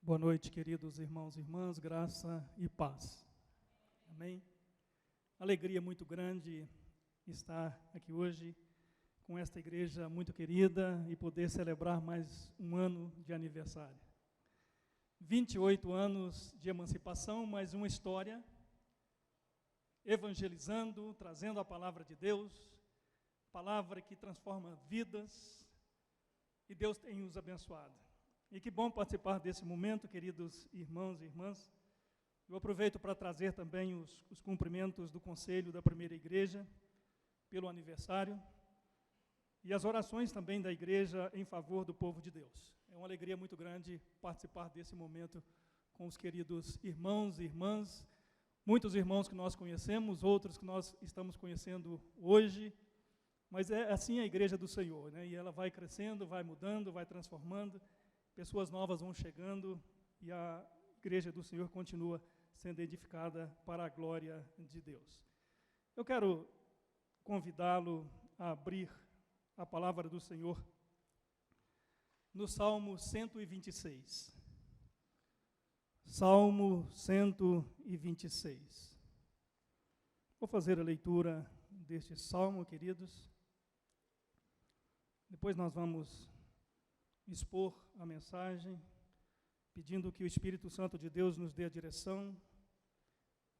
Boa noite, queridos irmãos e irmãs, graça e paz. Amém? Alegria muito grande estar aqui hoje com esta igreja muito querida e poder celebrar mais um ano de aniversário. 28 anos de emancipação, mais uma história, evangelizando, trazendo a palavra de Deus, palavra que transforma vidas, e Deus tem nos abençoado. E que bom participar desse momento, queridos irmãos e irmãs. Eu aproveito para trazer também os cumprimentos do Conselho da Primeira Igreja, pelo aniversário, e as orações também da igreja em favor do povo de Deus. É uma alegria muito grande participar desse momento com os queridos irmãos e irmãs, muitos irmãos que nós conhecemos, outros que nós estamos conhecendo hoje, mas é assim a igreja do Senhor, né? E ela vai crescendo, vai mudando, vai transformando, pessoas novas vão chegando e a igreja do Senhor continua sendo edificada para a glória de Deus. Eu quero convidá-lo a abrir a palavra do Senhor no Salmo 126. Salmo 126. Vou fazer a leitura deste salmo, queridos. Depois nós vamos expor a mensagem, pedindo que o Espírito Santo de Deus nos dê a direção,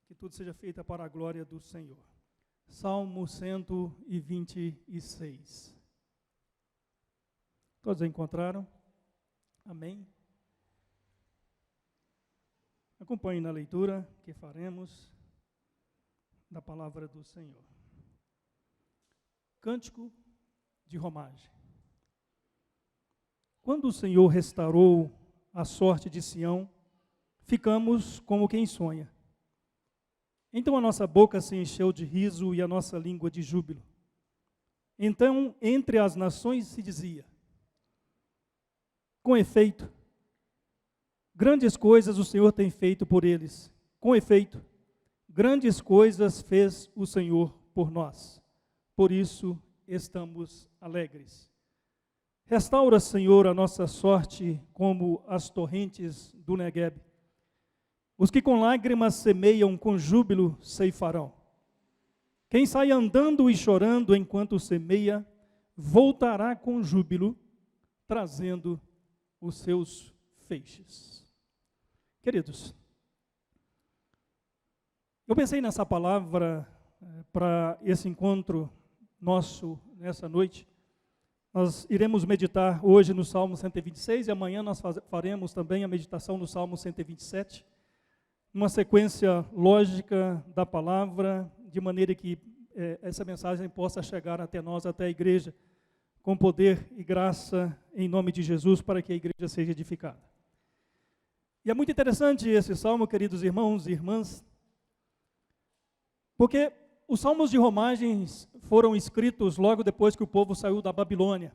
que tudo seja feito para a glória do Senhor. Salmo 126. Todos encontraram? Amém? Acompanhe na leitura que faremos da palavra do Senhor. Cântico de romagem. Quando o Senhor restaurou a sorte de Sião, ficamos como quem sonha. Então a nossa boca se encheu de riso e a nossa língua de júbilo. Então, entre as nações se dizia: com efeito, grandes coisas o Senhor tem feito por eles. Com efeito, grandes coisas fez o Senhor por nós. Por isso estamos alegres. Restaura, Senhor, a nossa sorte como as torrentes do Neguebe. Os que com lágrimas semeiam, com júbilo ceifarão. Quem sai andando e chorando enquanto semeia, voltará com júbilo, trazendo os seus feixes. Queridos, eu pensei nessa palavra para esse encontro nosso nessa noite. Nós iremos meditar hoje no Salmo 126 e amanhã nós faremos também a meditação no Salmo 127, uma sequência lógica da palavra, de maneira que essa mensagem possa chegar até nós, até a igreja, com poder e graça em nome de Jesus, para que a igreja seja edificada. E é muito interessante esse salmo, queridos irmãos e irmãs, porque os salmos de romagens foram escritos logo depois que o povo saiu da Babilônia.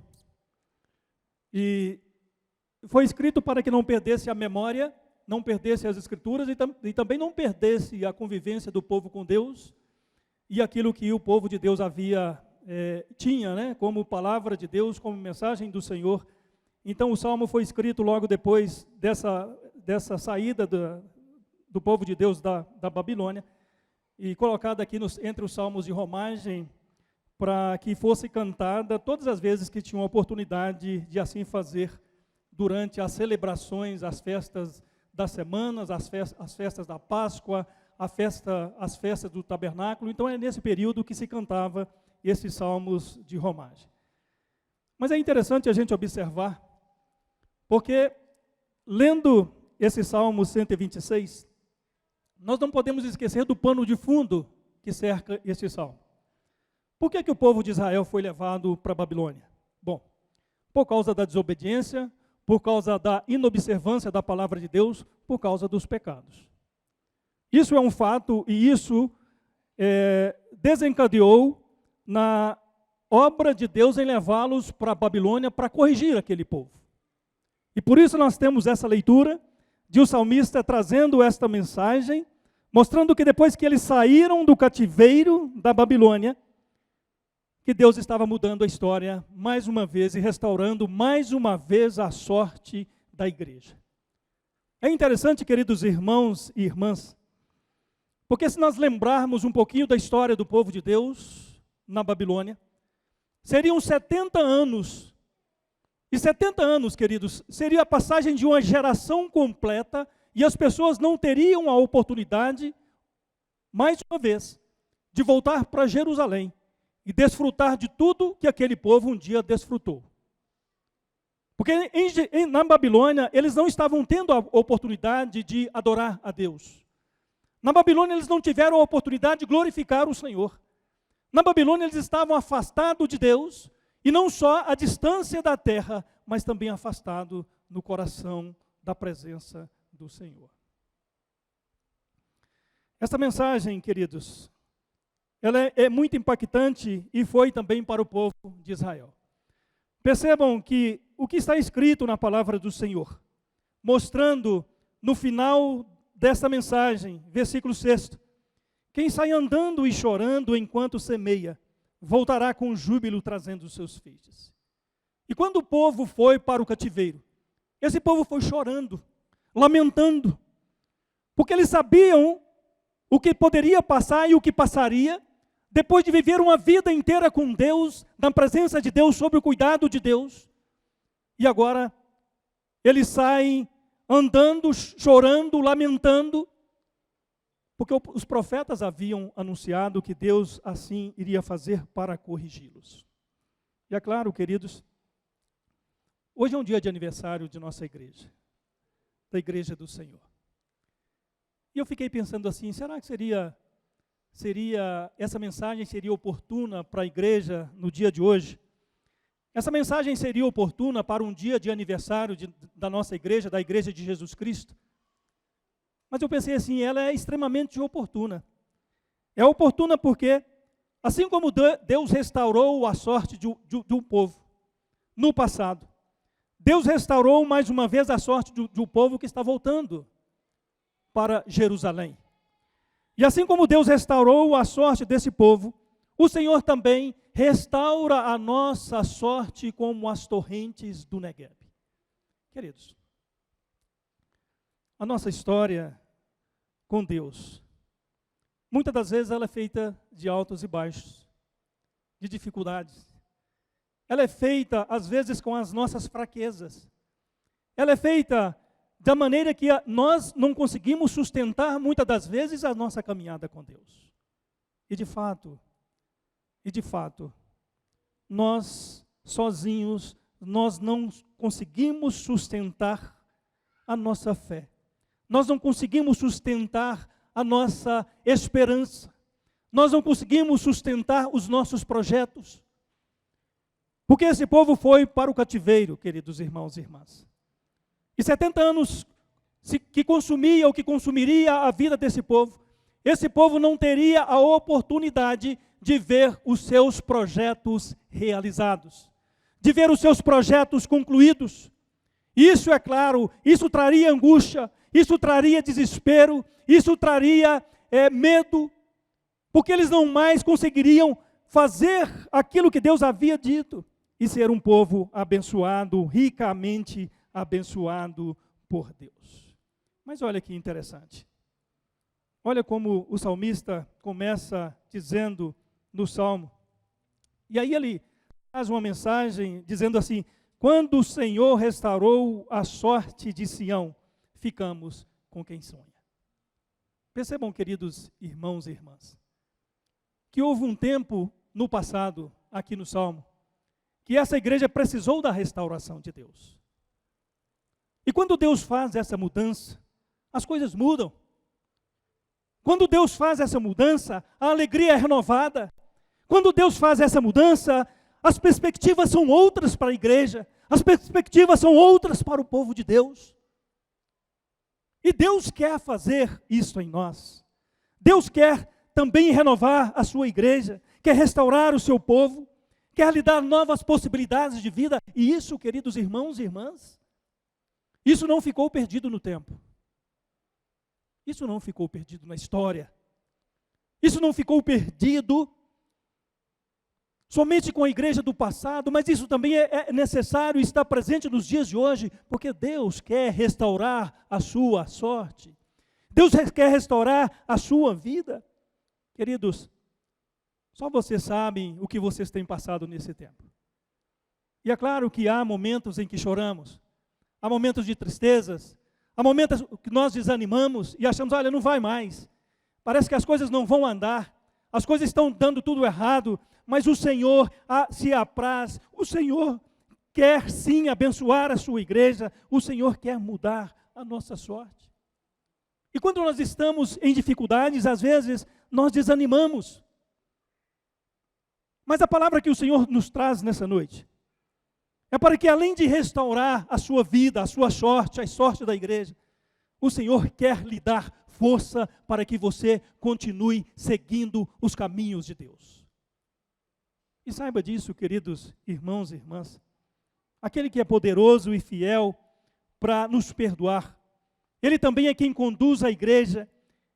E foi escrito para que não perdesse a memória, não perdesse as escrituras e também não perdesse a convivência do povo com Deus e aquilo que o povo de Deus tinha, né, como palavra de Deus, como mensagem do Senhor. Então o salmo foi escrito logo depois dessa saída do povo de Deus da Babilônia, e colocada aqui entre os salmos de romagem, para que fosse cantada todas as vezes que tinham a oportunidade de assim fazer, durante as celebrações, as festas das semanas, as festas da Páscoa, as festas do tabernáculo. Então é nesse período que se cantava esses salmos de romagem. Mas é interessante a gente observar, porque lendo esse Salmo 126, nós não podemos esquecer do pano de fundo que cerca este salmo. Por que o povo de Israel foi levado para a Babilônia? Bom, por causa da desobediência, por causa da inobservância da palavra de Deus, por causa dos pecados. Isso é um fato e isso desencadeou na obra de Deus em levá-los para a Babilônia para corrigir aquele povo. E por isso nós temos essa leitura de o salmista trazendo esta mensagem, mostrando que depois que eles saíram do cativeiro da Babilônia, que Deus estava mudando a história mais uma vez e restaurando mais uma vez a sorte da igreja. É interessante, queridos irmãos e irmãs, porque se nós lembrarmos um pouquinho da história do povo de Deus na Babilônia, seriam 70 anos. E 70 anos, queridos, seria a passagem de uma geração completa e as pessoas não teriam a oportunidade, mais uma vez, de voltar para Jerusalém e desfrutar de tudo que aquele povo um dia desfrutou. Porque na Babilônia, eles não estavam tendo a oportunidade de adorar a Deus. Na Babilônia, eles não tiveram a oportunidade de glorificar o Senhor. Na Babilônia, eles estavam afastados de Deus, e não só à distância da terra, mas também afastados no coração da presença do Senhor. Essa mensagem, queridos, ela é muito impactante e foi também para o povo de Israel. Percebam que o que está escrito na palavra do Senhor, mostrando no final desta mensagem, versículo 6, quem sai andando e chorando enquanto semeia, voltará com júbilo trazendo os seus feixes. E quando o povo foi para o cativeiro, esse povo foi chorando, lamentando, porque eles sabiam o que poderia passar e o que passaria, depois de viver uma vida inteira com Deus, na presença de Deus, sob o cuidado de Deus. E agora, eles saem andando, chorando, lamentando, porque os profetas haviam anunciado que Deus assim iria fazer para corrigi-los. E é claro, queridos, hoje é um dia de aniversário de nossa igreja, da Igreja do Senhor. E eu fiquei pensando assim, será que essa mensagem seria oportuna para a igreja no dia de hoje? Essa mensagem seria oportuna para um dia de aniversário da nossa igreja, da Igreja de Jesus Cristo? Mas eu pensei assim, ela é extremamente oportuna. É oportuna porque, assim como Deus restaurou a sorte de um povo no passado, Deus restaurou mais uma vez a sorte de um povo que está voltando para Jerusalém. E assim como Deus restaurou a sorte desse povo, o Senhor também restaura a nossa sorte como as torrentes do Negueb. Queridos, a nossa história com Deus, muitas das vezes ela é feita de altos e baixos, de dificuldades. Ela é feita, às vezes, com as nossas fraquezas. Ela é feita da maneira que nós não conseguimos sustentar, muitas das vezes, a nossa caminhada com Deus. E de fato, nós sozinhos, nós não conseguimos sustentar a nossa fé. Nós não conseguimos sustentar a nossa esperança. Nós não conseguimos sustentar os nossos projetos. Porque esse povo foi para o cativeiro, queridos irmãos e irmãs. E 70 anos que consumia ou que consumiria a vida desse povo, esse povo não teria a oportunidade de ver os seus projetos realizados, de ver os seus projetos concluídos. Isso, é claro, isso traria angústia, isso traria desespero, isso traria medo, porque eles não mais conseguiriam fazer aquilo que Deus havia dito e ser um povo abençoado, ricamente abençoado por Deus. Mas olha que interessante. Olha como o salmista começa dizendo no Salmo. E aí ele faz uma mensagem dizendo assim: quando o Senhor restaurou a sorte de Sião, ficamos com quem sonha. Percebam, queridos irmãos e irmãs, que houve um tempo no passado, aqui no Salmo, que essa igreja precisou da restauração de Deus. E quando Deus faz essa mudança, as coisas mudam. Quando Deus faz essa mudança, a alegria é renovada. Quando Deus faz essa mudança, as perspectivas são outras para a igreja. As perspectivas são outras para o povo de Deus. E Deus quer fazer isso em nós. Deus quer também renovar a sua igreja, quer restaurar o seu povo, quer lhe dar novas possibilidades de vida. E isso, queridos irmãos e irmãs, isso não ficou perdido no tempo. Isso não ficou perdido na história. Isso não ficou perdido somente com a igreja do passado, mas isso também é necessário estar presente nos dias de hoje, porque Deus quer restaurar a sua sorte. Deus quer restaurar a sua vida. Queridos, só vocês sabem o que vocês têm passado nesse tempo. E é claro que há momentos em que choramos, há momentos de tristezas, há momentos que nós desanimamos e achamos, olha, não vai mais. Parece que as coisas não vão andar, as coisas estão dando tudo errado, mas o Senhor se apraz, o Senhor quer sim abençoar a sua igreja, o Senhor quer mudar a nossa sorte. E quando nós estamos em dificuldades, às vezes nós desanimamos. Mas a palavra que o Senhor nos traz nessa noite é para que, além de restaurar a sua vida, a sua sorte, a sorte da igreja, o Senhor quer lhe dar força para que você continue seguindo os caminhos de Deus. E saiba disso, queridos irmãos e irmãs, aquele que é poderoso e fiel para nos perdoar, Ele também é quem conduz a igreja,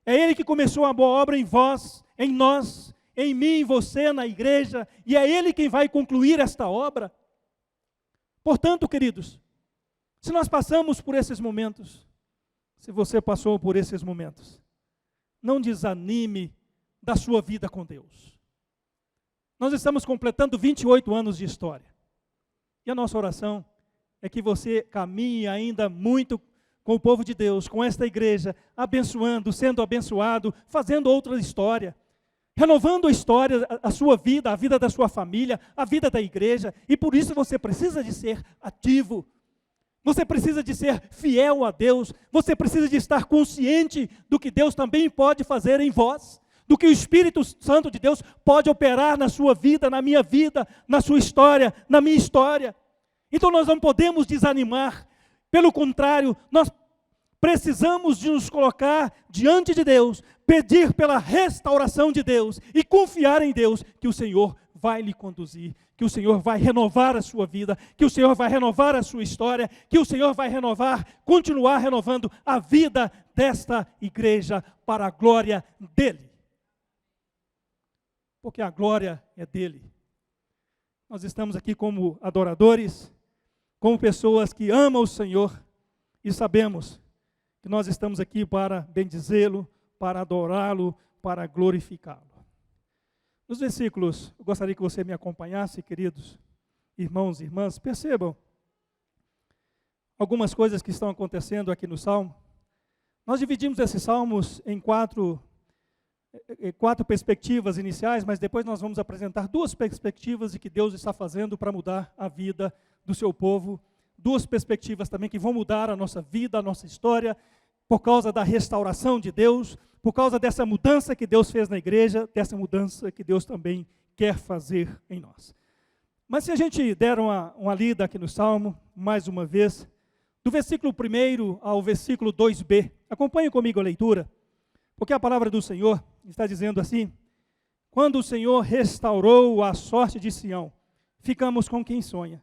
é Ele que começou a boa obra em vós, em nós, em mim, em você, na igreja, e é Ele quem vai concluir esta obra. Portanto, queridos, se nós passamos por esses momentos, se você passou por esses momentos, não desanime da sua vida com Deus. Nós estamos completando 28 anos de história. E a nossa oração é que você caminhe ainda muito com o povo de Deus, com esta igreja, abençoando, sendo abençoado, fazendo outra história, renovando a história, a sua vida, a vida da sua família, a vida da igreja, e por isso você precisa de ser ativo, você precisa de ser fiel a Deus, você precisa de estar consciente do que Deus também pode fazer em vós, do que o Espírito Santo de Deus pode operar na sua vida, na minha vida, na sua história, na minha história. Então nós não podemos desanimar, pelo contrário, nós precisamos de nos colocar diante de Deus, pedir pela restauração de Deus e confiar em Deus que o Senhor vai lhe conduzir, que o Senhor vai renovar a sua vida, que o Senhor vai renovar a sua história, que o Senhor vai continuar renovando a vida desta igreja para a glória dEle. Porque a glória é dEle. Nós estamos aqui como adoradores, como pessoas que amam o Senhor e sabemos que nós estamos aqui para bendizê-lo, para adorá-lo, para glorificá-lo. Nos versículos, eu gostaria que você me acompanhasse, queridos irmãos e irmãs, percebam algumas coisas que estão acontecendo aqui no Salmo. Nós dividimos esses Salmos em quatro perspectivas iniciais, mas depois nós vamos apresentar duas perspectivas de que Deus está fazendo para mudar a vida do seu povo, duas perspectivas também que vão mudar a nossa vida, a nossa história, por causa da restauração de Deus, por causa dessa mudança que Deus fez na igreja, dessa mudança que Deus também quer fazer em nós. Mas se a gente der uma lida aqui no Salmo, mais uma vez, do versículo 1 ao versículo 2b, acompanhe comigo a leitura, porque a palavra do Senhor está dizendo assim: quando o Senhor restaurou a sorte de Sião, ficamos com quem sonha.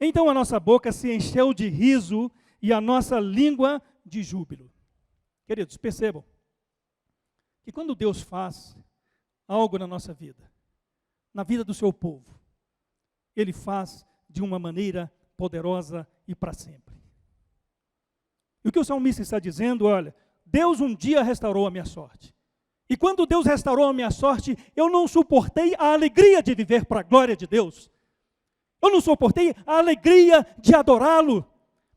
Então a nossa boca se encheu de riso e a nossa língua de júbilo. Queridos, percebam que quando Deus faz algo na nossa vida, na vida do seu povo, Ele faz de uma maneira poderosa e para sempre. E o que o salmista está dizendo, olha, Deus um dia restaurou a minha sorte. E quando Deus restaurou a minha sorte, eu não suportei a alegria de viver para a glória de Deus. Eu não suportei a alegria de adorá-lo.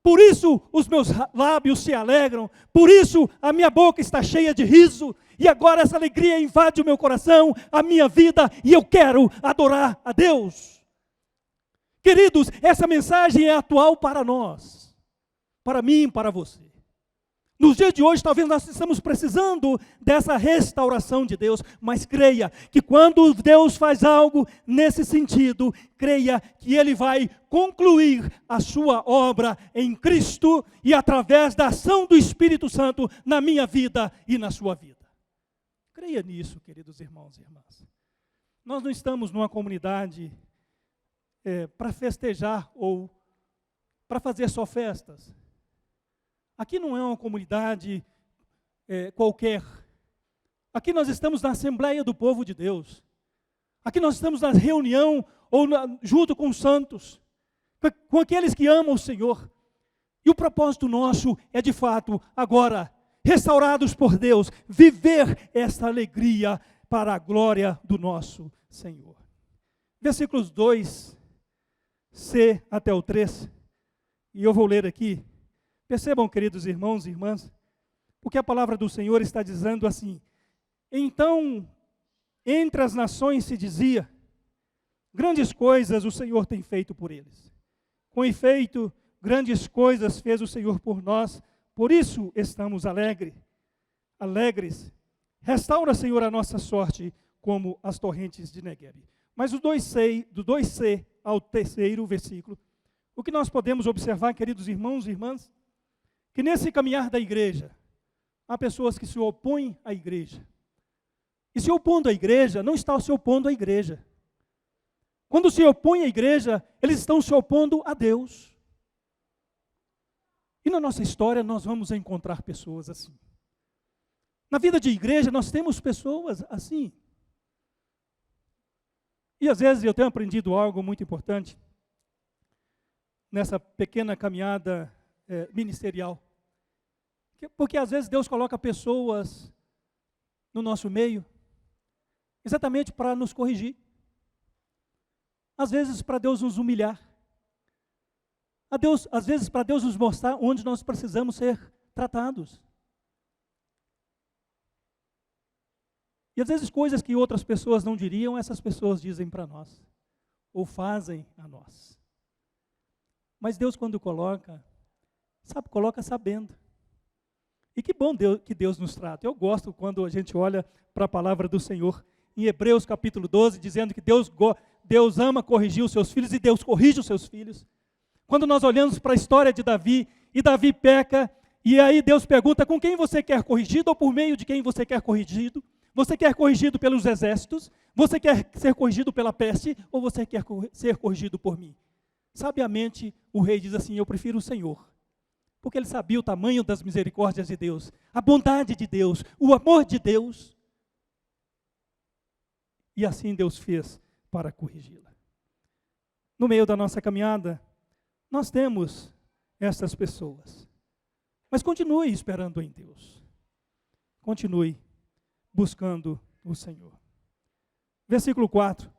Por isso os meus lábios se alegram, por isso a minha boca está cheia de riso, e agora essa alegria invade o meu coração, a minha vida, e eu quero adorar a Deus. Queridos, essa mensagem é atual para nós, para mim, para você. Nos dias de hoje, talvez nós estamos precisando dessa restauração de Deus, mas creia que quando Deus faz algo nesse sentido, creia que Ele vai concluir a sua obra em Cristo e através da ação do Espírito Santo na minha vida e na sua vida. Creia nisso, queridos irmãos e irmãs. Nós não estamos numa comunidade para festejar ou para fazer só festas. Aqui não é uma comunidade qualquer. Aqui nós estamos na Assembleia do Povo de Deus. Aqui nós estamos na reunião, junto com os santos, com aqueles que amam o Senhor. E o propósito nosso é, de fato, agora, restaurados por Deus, viver esta alegria para a glória do nosso Senhor. Versículos 2c até o 3, e eu vou ler aqui. Percebam, queridos irmãos e irmãs, porque a palavra do Senhor está dizendo assim: então, entre as nações se dizia, grandes coisas o Senhor tem feito por eles. Com efeito, grandes coisas fez o Senhor por nós, por isso estamos alegres. Restaura, Senhor, a nossa sorte como as torrentes de Negueb. Mas do 2c ao 3º versículo, o que nós podemos observar, queridos irmãos e irmãs, que nesse caminhar da igreja, há pessoas que se opõem à igreja. E se opondo à igreja, não está se opondo à igreja. Quando se opõe à igreja, eles estão se opondo a Deus. E na nossa história nós vamos encontrar pessoas assim. Na vida de igreja nós temos pessoas assim. E às vezes eu tenho aprendido algo muito importante nessa pequena caminhada ministerial. Porque às vezes Deus coloca pessoas no nosso meio exatamente para nos corrigir. Às vezes para Deus nos humilhar. Às vezes para Deus nos mostrar onde nós precisamos ser tratados. E às vezes coisas que outras pessoas não diriam, essas pessoas dizem para nós. Ou fazem a nós. Mas Deus quando coloca sabendo. E que bom que Deus nos trata. Eu gosto quando a gente olha para a palavra do Senhor. Em Hebreus capítulo 12, dizendo que Deus ama corrigir os seus filhos e Deus corrige os seus filhos. Quando nós olhamos para a história de Davi, e Davi peca, e aí Deus pergunta com quem você quer corrigido ou por meio de quem você quer corrigido? Você quer corrigido pelos exércitos? Você quer ser corrigido pela peste? Ou você quer ser corrigido por mim? Sabiamente, o rei diz assim, eu prefiro o Senhor. Porque ele sabia o tamanho das misericórdias de Deus, a bondade de Deus, o amor de Deus. E assim Deus fez para corrigi-la. No meio da nossa caminhada, nós temos essas pessoas. Mas continue esperando em Deus. Continue buscando o Senhor. Versículo 4.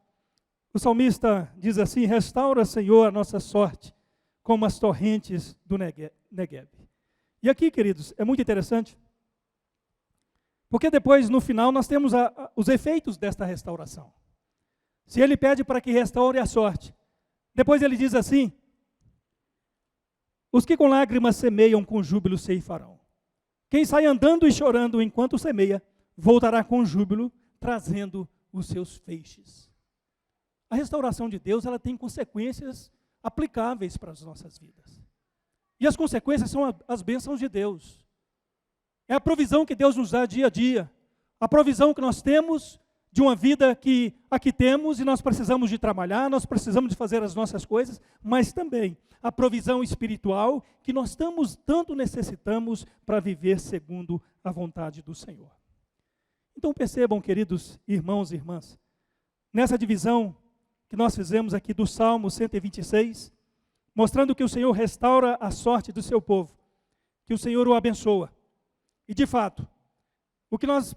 O salmista diz assim, restaura, Senhor, a nossa sorte, como as torrentes do Negueb. E aqui, queridos, é muito interessante, porque depois, no final, nós temos os efeitos desta restauração. Se ele pede para que restaure a sorte, depois ele diz assim, os que com lágrimas semeiam, com júbilo ceifarão. Quem sai andando e chorando enquanto semeia, voltará com júbilo, trazendo os seus feixes. A restauração de Deus, ela tem consequências aplicáveis para as nossas vidas. E as consequências são as bênçãos de Deus. É a provisão que Deus nos dá dia a dia. A provisão que nós temos de uma vida que aqui temos e nós precisamos de trabalhar, nós precisamos de fazer as nossas coisas, mas também a provisão espiritual que nós tanto necessitamos para viver segundo a vontade do Senhor. Então percebam, queridos irmãos e irmãs, nessa divisão que nós fizemos aqui do Salmo 126, mostrando que o Senhor restaura a sorte do seu povo, que o Senhor o abençoa. E de fato, o que nós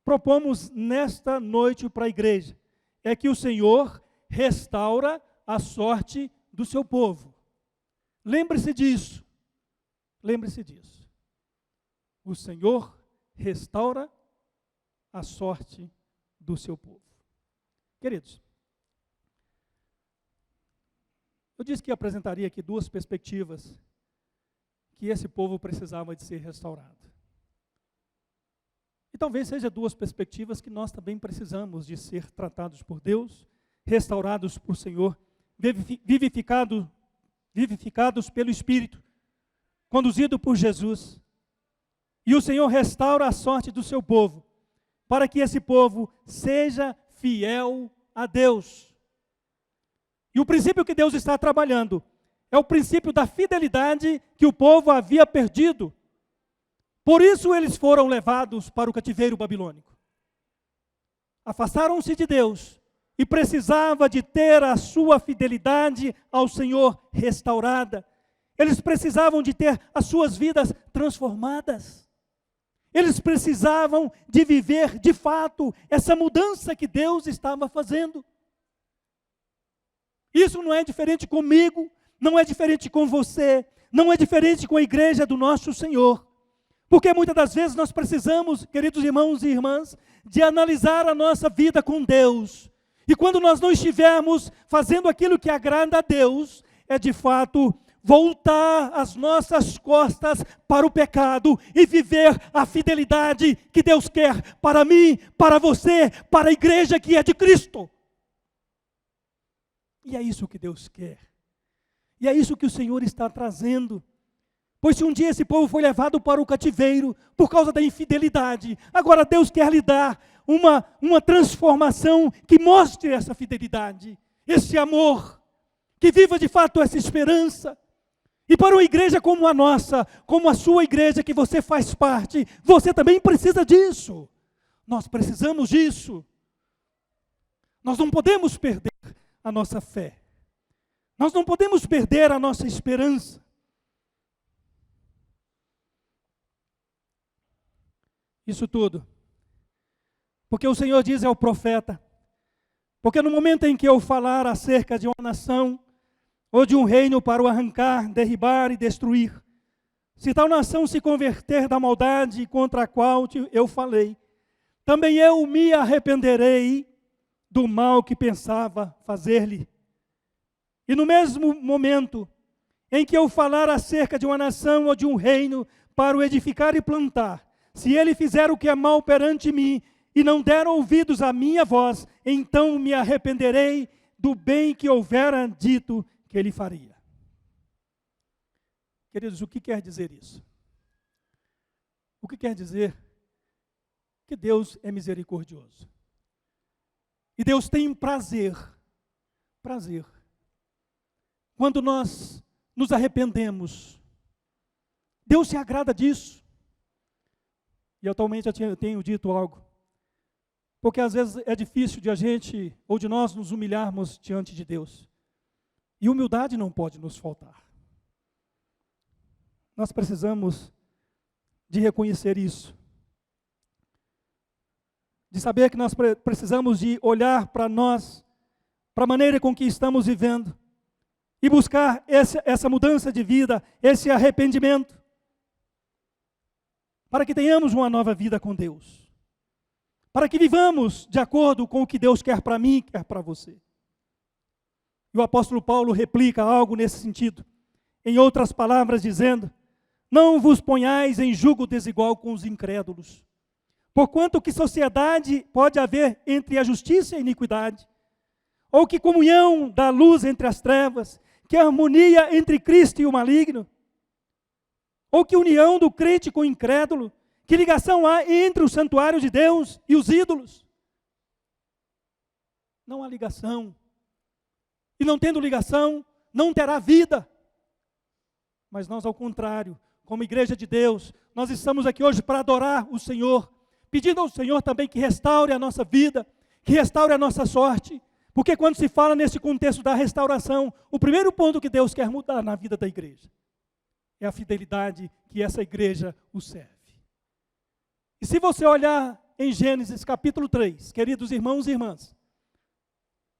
propomos nesta noite para a igreja é que o Senhor restaura a sorte do seu povo. Lembre-se disso. Lembre-se disso. O Senhor restaura a sorte do seu povo. Queridos, eu disse que apresentaria aqui duas perspectivas que esse povo precisava de ser restaurado. E talvez seja duas perspectivas que nós também precisamos de ser tratados por Deus, restaurados por Senhor, vivificados pelo Espírito, conduzido por Jesus. E o Senhor restaura a sorte do seu povo, para que esse povo seja fiel a Deus. E o princípio que Deus está trabalhando é o princípio da fidelidade que o povo havia perdido. Por isso eles foram levados para o cativeiro babilônico. Afastaram-se de Deus, e precisava de ter a sua fidelidade ao Senhor restaurada. Eles precisavam de ter as suas vidas transformadas. Eles precisavam de viver, de fato, essa mudança que Deus estava fazendo. Isso não é diferente comigo, não é diferente com você, não é diferente com a igreja do nosso Senhor. Porque muitas das vezes nós precisamos, queridos irmãos e irmãs, de analisar a nossa vida com Deus. E quando nós não estivermos fazendo aquilo que agrada a Deus, é de fato voltar as nossas costas para o pecado e viver a fidelidade que Deus quer para mim, para você, para a igreja que é de Cristo. E é isso que Deus quer. E é isso que o Senhor está trazendo. Pois se um dia esse povo foi levado para o cativeiro por causa da infidelidade, agora Deus quer lhe dar uma transformação que mostre essa fidelidade, esse amor, que viva de fato essa esperança. E para uma igreja como a nossa, como a sua igreja que você faz parte, você também precisa disso. Nós precisamos disso. Nós não podemos perder a nossa fé. Nós não podemos perder a nossa esperança. Isso tudo. Porque o Senhor diz ao profeta, porque no momento em que eu falar acerca de uma nação, ou de um reino para o arrancar, derribar e destruir, se tal nação se converter da maldade contra a qual eu falei, também eu me arrependerei do mal que pensava fazer-lhe. E no mesmo momento em que eu falar acerca de uma nação ou de um reino para o edificar e plantar, se ele fizer o que é mal perante mim e não der ouvidos à minha voz, então me arrependerei do bem que houvera dito que ele faria. Queridos, o que quer dizer isso? O que quer dizer que Deus é misericordioso. E Deus tem prazer, quando nós nos arrependemos. Deus se agrada disso. E atualmente eu tenho dito algo, porque às vezes é difícil de a gente, ou de nós nos humilharmos diante de Deus. E humildade não pode nos faltar. Nós precisamos de reconhecer isso. De saber que nós precisamos de olhar para nós, para a maneira com que estamos vivendo, e buscar essa mudança de vida, esse arrependimento, para que tenhamos uma nova vida com Deus. Para que vivamos de acordo com o que Deus quer para mim, quer para você. E o apóstolo Paulo replica algo nesse sentido. Em outras palavras, dizendo: não vos ponhais em jugo desigual com os incrédulos. Porquanto que sociedade pode haver entre a justiça e a iniquidade? Ou que comunhão da luz entre as trevas? Que harmonia entre Cristo e o maligno? Ou que união do crente com o incrédulo? Que ligação há entre o santuário de Deus e os ídolos? Não há ligação. E não tendo ligação, não terá vida. Mas nós, ao contrário, como igreja de Deus, nós estamos aqui hoje para adorar o Senhor, pedindo ao Senhor também que restaure a nossa vida, que restaure a nossa sorte. Porque quando se fala nesse contexto da restauração, o primeiro ponto que Deus quer mudar na vida da igreja é a fidelidade que essa igreja o serve. E se você olhar em Gênesis capítulo 3, queridos irmãos e irmãs,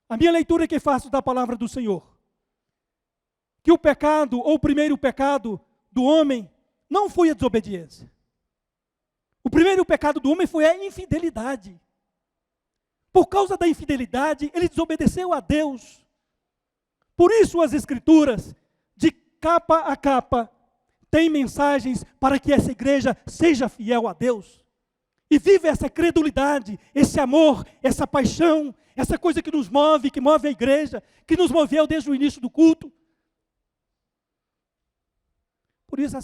a minha leitura que faço da palavra do Senhor, que o pecado, ou o primeiro pecado do homem, não foi a desobediência. O primeiro pecado do homem foi a infidelidade. Por causa da infidelidade, ele desobedeceu a Deus. Por isso as Escrituras, de capa a capa, têm mensagens para que essa igreja seja fiel a Deus. E viva essa credulidade, esse amor, essa paixão, essa coisa que nos move, que move a igreja, que nos moveu desde o início do culto. Por isso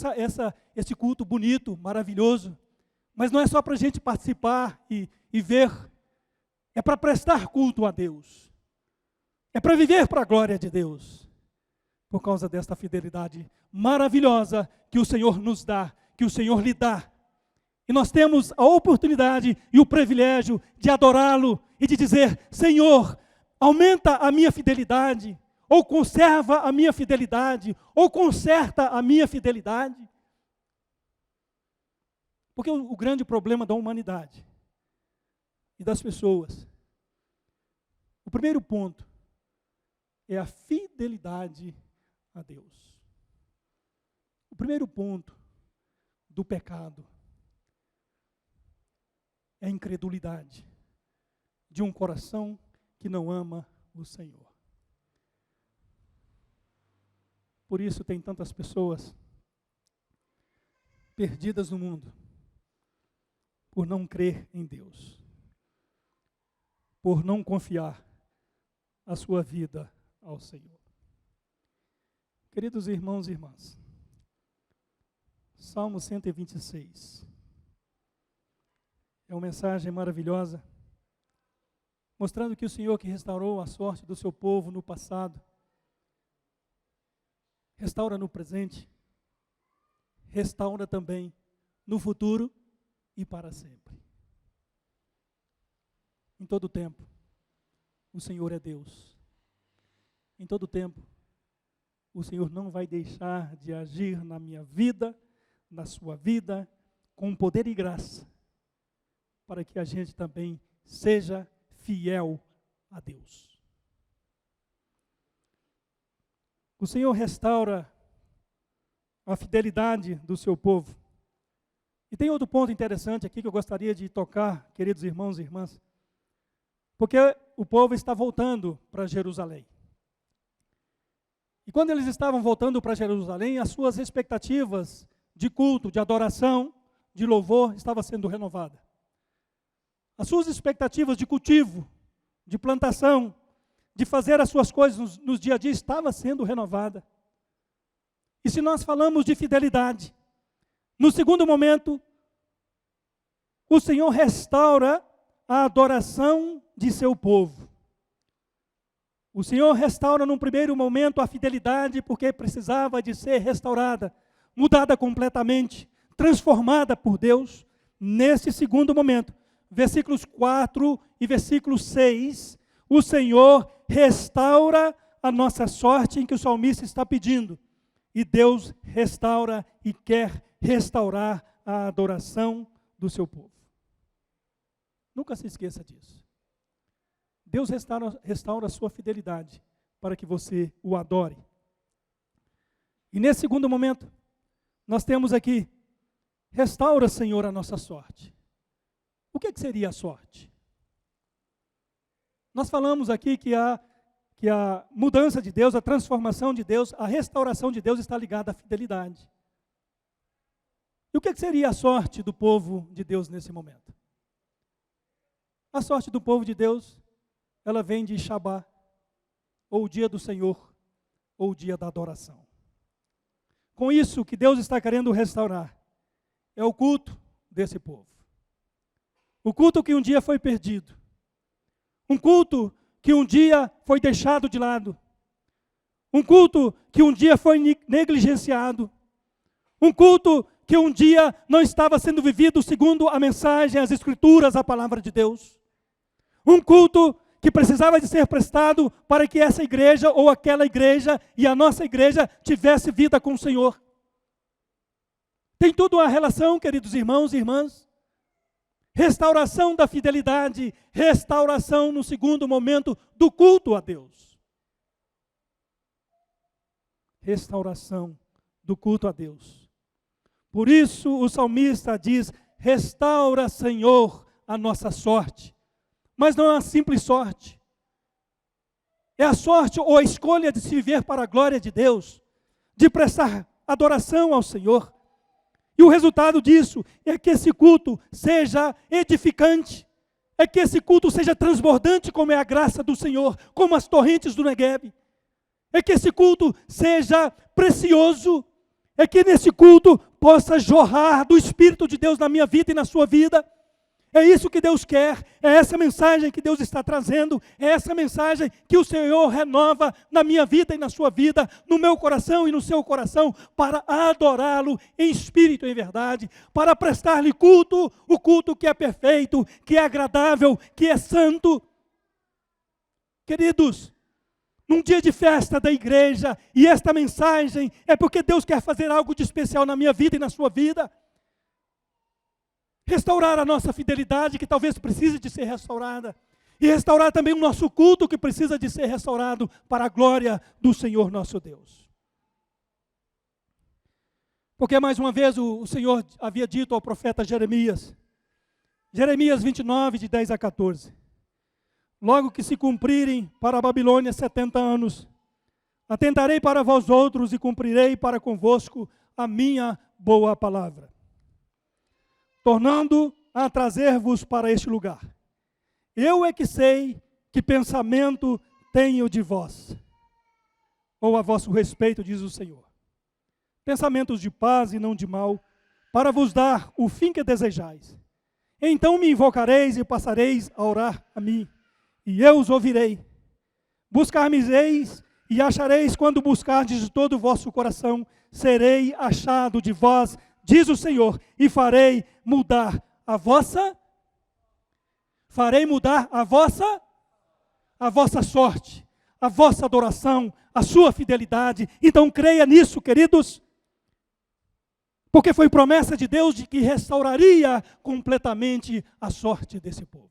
esse culto bonito, maravilhoso. Mas não é só para a gente participar e ver. É para prestar culto a Deus. É para viver para a glória de Deus. Por causa desta fidelidade maravilhosa que o Senhor nos dá, que o Senhor lhe dá. E nós temos a oportunidade e o privilégio de adorá-lo e de dizer: Senhor, aumenta a minha fidelidade, ou conserva a minha fidelidade, ou conserta a minha fidelidade. Porque o grande problema da humanidade e das pessoas, o primeiro ponto é a fidelidade a Deus. O primeiro ponto do pecado é a incredulidade de um coração que não ama o Senhor. Por isso tem tantas pessoas perdidas no mundo, por não crer em Deus, por não confiar a sua vida ao Senhor. Queridos irmãos e irmãs, Salmo 126 é uma mensagem maravilhosa, mostrando que o Senhor que restaurou a sorte do seu povo no passado, restaura no presente, restaura também no futuro e para sempre. Em todo tempo, o Senhor é Deus. Em todo tempo, o Senhor não vai deixar de agir na minha vida, na sua vida, com poder e graça, para que a gente também seja fiel a Deus. O Senhor restaura a fidelidade do seu povo. E tem outro ponto interessante aqui que eu gostaria de tocar, queridos irmãos e irmãs, porque o povo está voltando para Jerusalém. E quando eles estavam voltando para Jerusalém, as suas expectativas de culto, de adoração, de louvor, estavam sendo renovadas. As suas expectativas de cultivo, de plantação, de fazer as suas coisas nos dia a dia, estava sendo renovada. E se nós falamos de fidelidade, no segundo momento, o Senhor restaura a adoração de seu povo. O Senhor restaura num primeiro momento a fidelidade, porque precisava de ser restaurada, mudada completamente, transformada por Deus. Nesse segundo momento, versículos 4 e versículo 6, o Senhor restaura a nossa sorte em que o salmista está pedindo. E Deus restaura e quer restaurar a adoração do seu povo. Nunca se esqueça disso. Deus restaura a sua fidelidade para que você o adore. E nesse segundo momento, nós temos aqui, restaura, Senhor, a nossa sorte. O que seria a sorte? Nós falamos aqui que a mudança de Deus, a transformação de Deus, a restauração de Deus está ligada à fidelidade. E o que seria a sorte do povo de Deus nesse momento? A sorte do povo de Deus, ela vem de Shabá, ou o dia do Senhor, ou o dia da adoração. Com isso, o que Deus está querendo restaurar é o culto desse povo. O culto que um dia foi perdido. Um culto que um dia foi deixado de lado. Um culto que um dia foi negligenciado. Um culto que um dia não estava sendo vivido segundo a mensagem, as escrituras, a palavra de Deus. Um culto que precisava de ser prestado para que essa igreja ou aquela igreja e a nossa igreja tivesse vida com o Senhor. Tem tudo uma relação, queridos irmãos e irmãs. Restauração da fidelidade, restauração no segundo momento do culto a Deus. Restauração do culto a Deus. Por isso o salmista diz, restaura, Senhor, a nossa sorte. Mas não é uma simples sorte. É a sorte ou a escolha de se viver para a glória de Deus, de prestar adoração ao Senhor. E o resultado disso é que esse culto seja edificante, é que esse culto seja transbordante como é a graça do Senhor, como as torrentes do Negueb. É que esse culto seja precioso, é que nesse culto possa jorrar do Espírito de Deus na minha vida e na sua vida. É isso que Deus quer, é essa mensagem que Deus está trazendo, é essa mensagem que o Senhor renova na minha vida e na sua vida, no meu coração e no seu coração, para adorá-lo em espírito e em verdade, para prestar-lhe culto, o culto que é perfeito, que é agradável, que é santo. Queridos, num dia de festa da igreja, e esta mensagem é porque Deus quer fazer algo de especial na minha vida e na sua vida. Restaurar a nossa fidelidade, que talvez precise de ser restaurada. E restaurar também o nosso culto, que precisa de ser restaurado para a glória do Senhor nosso Deus. Porque mais uma vez o Senhor havia dito ao profeta Jeremias 29, de 10 a 14. Logo que se cumprirem para a Babilônia 70 anos, atentarei para vós outros e cumprirei para convosco a minha boa palavra, tornando a trazer-vos para este lugar. Eu é que sei que pensamento tenho de vós, ou a vosso respeito, diz o Senhor. Pensamentos de paz e não de mal, para vos dar o fim que desejais. Então me invocareis e passareis a orar a mim, e eu os ouvirei. Buscar-me-eis e achareis quando buscardes de todo o vosso coração. Serei achado de vós, diz o Senhor, e farei mudar a vossa sorte, a vossa adoração, a sua fidelidade. Então creia nisso, queridos, porque foi promessa de Deus de que restauraria completamente a sorte desse povo.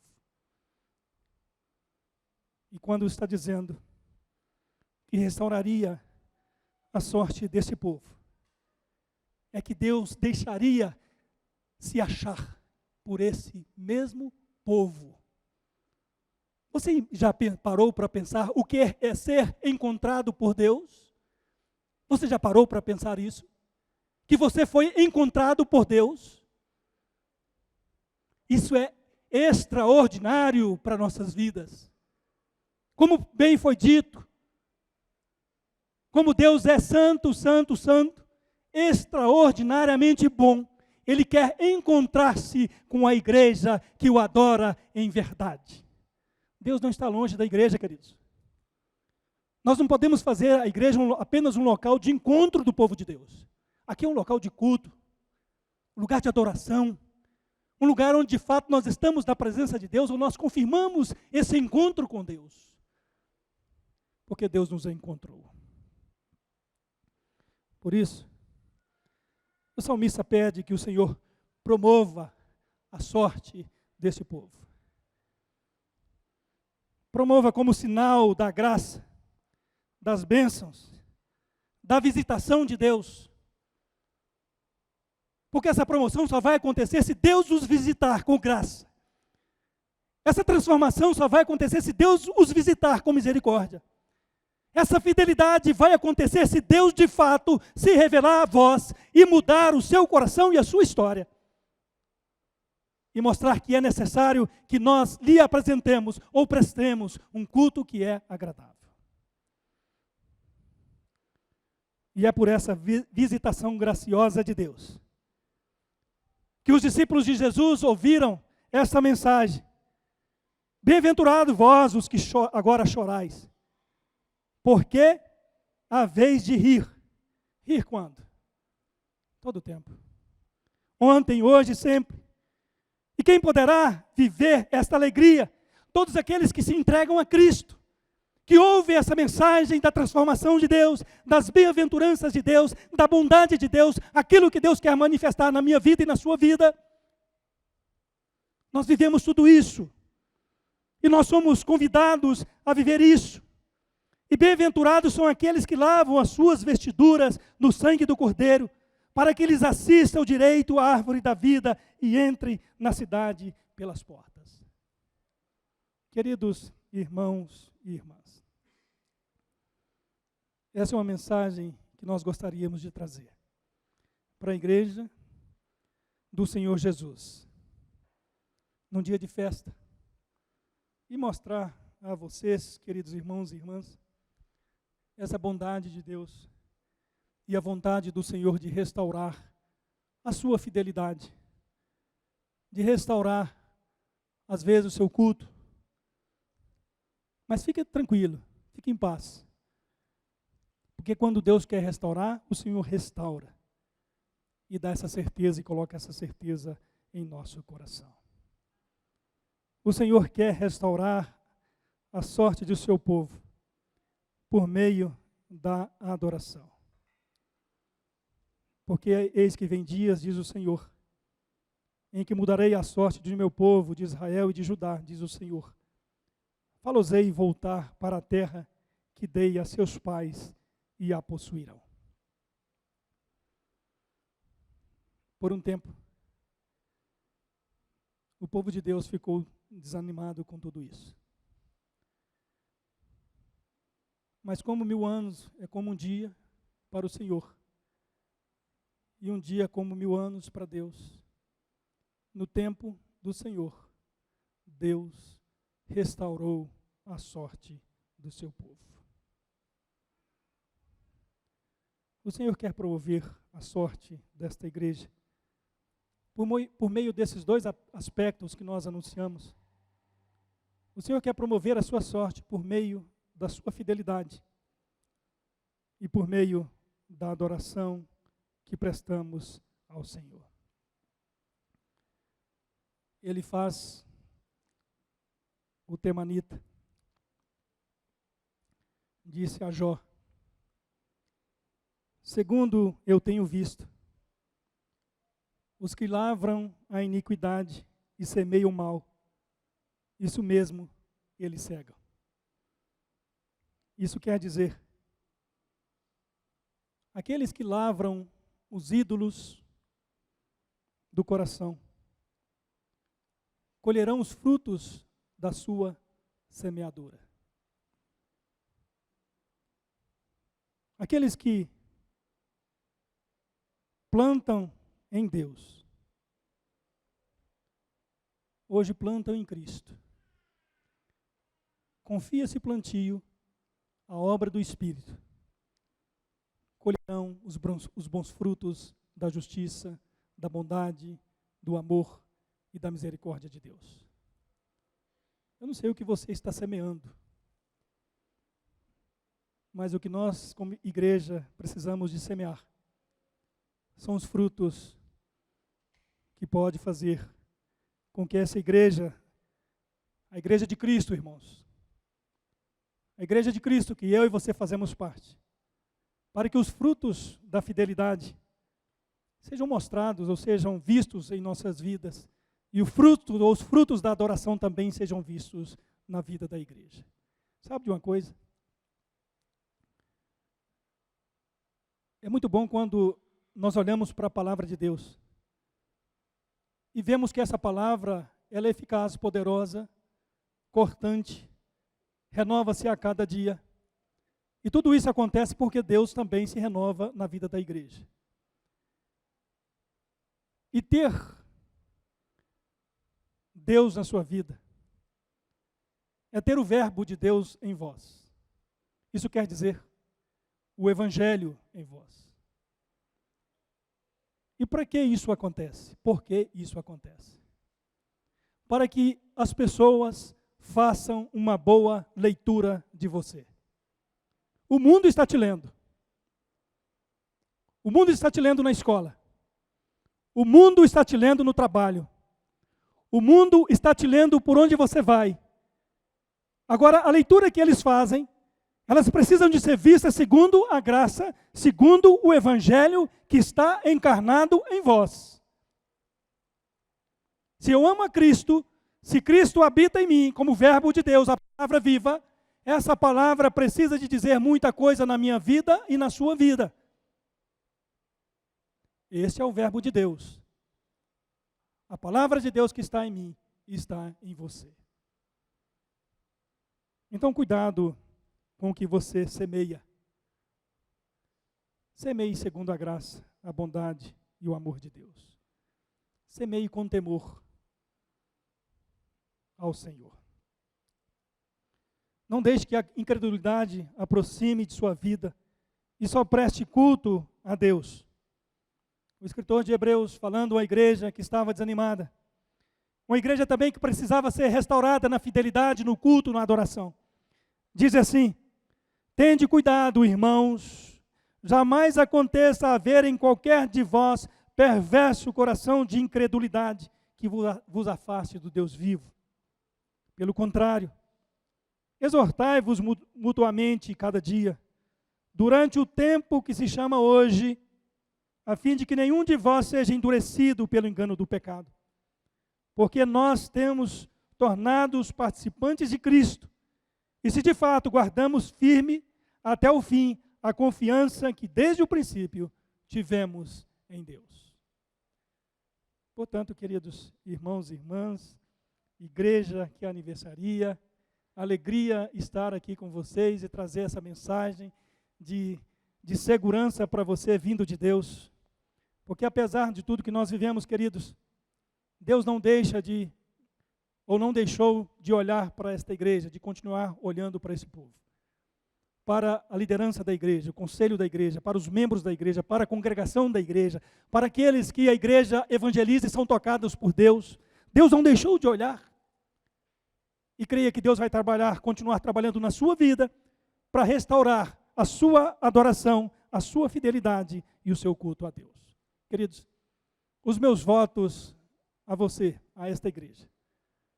E quando está dizendo que restauraria a sorte desse povo, é que Deus deixaria se achar por esse mesmo povo. Você já parou para pensar o que é ser encontrado por Deus? Você já parou para pensar isso? Que você foi encontrado por Deus? Isso é extraordinário para nossas vidas. Como bem foi dito, como Deus é santo, santo, santo, extraordinariamente bom, Ele quer encontrar-se com a igreja que o adora em verdade. Deus não está longe da igreja, queridos. Nós não podemos fazer a igreja apenas um local de encontro do povo de Deus. Aqui é um local de culto, um lugar de adoração, um lugar onde de fato nós estamos na presença de Deus, ou nós confirmamos esse encontro com Deus. Porque Deus nos encontrou. Por isso, o salmista pede que o Senhor promova a sorte desse povo. Promova como sinal da graça, das bênçãos, da visitação de Deus. Porque essa promoção só vai acontecer se Deus os visitar com graça. Essa transformação só vai acontecer se Deus os visitar com misericórdia. Essa fidelidade vai acontecer se Deus de fato se revelar a vós e mudar o seu coração e a sua história. E mostrar que é necessário que nós lhe apresentemos ou prestemos um culto que é agradável. E é por essa visitação graciosa de Deus que os discípulos de Jesus ouviram essa mensagem. Bem-aventurados vós os que agora chorais, porque haveis de rir. Rir quando? Todo o tempo. Ontem, hoje, sempre. E quem poderá viver esta alegria? Todos aqueles que se entregam a Cristo, que ouvem essa mensagem da transformação de Deus, das bem-aventuranças de Deus, da bondade de Deus, aquilo que Deus quer manifestar na minha vida e na sua vida. Nós vivemos tudo isso. E nós somos convidados a viver isso. E bem-aventurados são aqueles que lavam as suas vestiduras no sangue do Cordeiro, para que eles assistam direito à árvore da vida e entrem na cidade pelas portas. Queridos irmãos e irmãs, essa é uma mensagem que nós gostaríamos de trazer para a igreja do Senhor Jesus, num dia de festa, e mostrar a vocês, queridos irmãos e irmãs, essa bondade de Deus e a vontade do Senhor de restaurar a sua fidelidade, de restaurar, às vezes, o seu culto. Mas fique tranquilo, fique em paz. Porque quando Deus quer restaurar, o Senhor restaura. E dá essa certeza e coloca essa certeza em nosso coração. O Senhor quer restaurar a sorte do seu povo por meio da adoração. Porque eis que vem dias, diz o Senhor, em que mudarei a sorte de meu povo, de Israel e de Judá, diz o Senhor. Falosei voltar para a terra que dei a seus pais e a possuirão. Por um tempo, o povo de Deus ficou desanimado com tudo isso. Mas como 1000 anos é como um dia para o Senhor, e um dia como 1000 anos para Deus, no tempo do Senhor, Deus restaurou a sorte do seu povo. O Senhor quer promover a sorte desta igreja por meio desses dois aspectos que nós anunciamos. O Senhor quer promover a sua sorte por meio da sua fidelidade e por meio da adoração que prestamos ao Senhor. Ele faz o temanita, disse a Jó: segundo eu tenho visto, os que lavram a iniquidade e semeiam o mal, isso mesmo eles cegam. Isso quer dizer, aqueles que lavram os ídolos do coração colherão os frutos da sua semeadura. Aqueles que plantam em Deus, hoje plantam em Cristo. Confia esse plantio, a obra do Espírito. Colherão os bons frutos da justiça, da bondade, do amor e da misericórdia de Deus. Eu não sei o que você está semeando, mas o que nós, como igreja, precisamos de semear são os frutos que pode fazer com que essa igreja, a igreja de Cristo, irmãos, a igreja de Cristo, que eu e você fazemos parte, para que os frutos da fidelidade sejam mostrados ou sejam vistos em nossas vidas, e os frutos da adoração também sejam vistos na vida da igreja. Sabe de uma coisa? É muito bom quando nós olhamos para a palavra de Deus e vemos que essa palavra, ela é eficaz, poderosa, cortante, renova-se a cada dia. E tudo isso acontece porque Deus também se renova na vida da igreja. E ter Deus na sua vida é ter o verbo de Deus em vós. Isso quer dizer o evangelho em vós. E para que isso acontece? Por que isso acontece? Para que as pessoas façam uma boa leitura de você. O mundo está te lendo. O mundo está te lendo na escola. O mundo está te lendo no trabalho. O mundo está te lendo por onde você vai. Agora, a leitura que eles fazem, elas precisam de ser vistas segundo a graça, segundo o evangelho que está encarnado em vós. Se eu amo a Cristo, se Cristo habita em mim como verbo de Deus, a palavra viva, essa palavra precisa de dizer muita coisa na minha vida e na sua vida. Esse é o verbo de Deus. A palavra de Deus que está em mim está em você. Então, cuidado com o que você semeia. Semeie segundo a graça, a bondade e o amor de Deus. Semeie com temor ao Senhor. Não deixe que a incredulidade aproxime de sua vida e só preste culto a Deus. O escritor de Hebreus, falando à igreja que estava desanimada, uma igreja também que precisava ser restaurada na fidelidade, no culto, na adoração, diz assim: tende cuidado, irmãos, jamais aconteça haver em qualquer de vós perverso coração de incredulidade que vos afaste do Deus vivo. Pelo contrário, Exortai-vos mutuamente cada dia, durante o tempo que se chama hoje, a fim de que nenhum de vós seja endurecido pelo engano do pecado. Porque nós temos tornados participantes de Cristo, e se de fato guardamos firme até o fim a confiança que desde o princípio tivemos em Deus. Portanto, queridos irmãos e irmãs, igreja que aniversaria, alegria estar aqui com vocês e trazer essa mensagem de segurança para você vindo de Deus. Porque apesar de tudo que nós vivemos, queridos, Deus não deixa de, ou não deixou de olhar para esta igreja, de continuar olhando para esse povo. Para a liderança da igreja, o conselho da igreja, para os membros da igreja, para a congregação da igreja, para aqueles que a igreja evangeliza e são tocados por Deus. Deus não deixou de olhar. E creia que Deus vai continuar trabalhando na sua vida para restaurar a sua adoração, a sua fidelidade e o seu culto a Deus. Queridos, os meus votos a você, a esta igreja,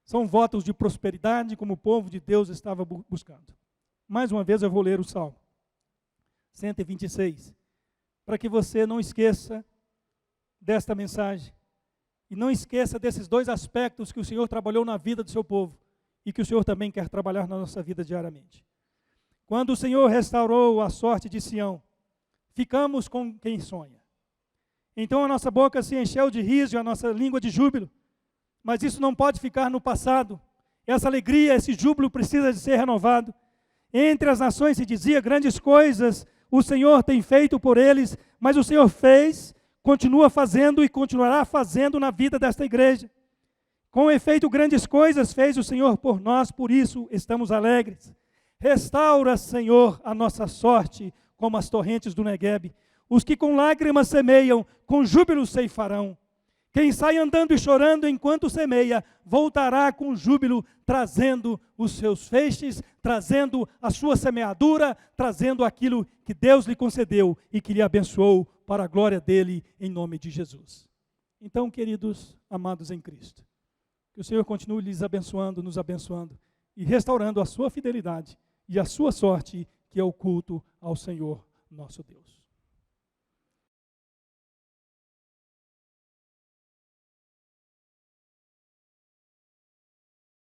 são votos de prosperidade como o povo de Deus estava buscando. Mais uma vez eu vou ler o Salmo 126, para que você não esqueça desta mensagem e não esqueça desses dois aspectos que o Senhor trabalhou na vida do seu povo e que o Senhor também quer trabalhar na nossa vida diariamente. Quando o Senhor restaurou a sorte de Sião, ficamos com quem sonha. Então a nossa boca se encheu de riso e a nossa língua de júbilo. Mas isso não pode ficar no passado. Essa alegria, esse júbilo precisa de ser renovado. Entre as nações se dizia grandes coisas, o Senhor tem feito por eles, mas o Senhor fez, continua fazendo e continuará fazendo na vida desta igreja. Com efeito, grandes coisas fez o Senhor por nós, por isso estamos alegres. Restaura, Senhor, a nossa sorte, como as torrentes do Neguebe. Os que com lágrimas semeiam, com júbilo ceifarão. Quem sai andando e chorando enquanto semeia, voltará com júbilo, trazendo os seus feixes, trazendo a sua semeadura, trazendo aquilo que Deus lhe concedeu e que lhe abençoou para a glória dele, em nome de Jesus. Então, queridos, amados em Cristo, que o Senhor continue lhes abençoando, nos abençoando e restaurando a sua fidelidade e a sua sorte, que é o culto ao Senhor nosso Deus.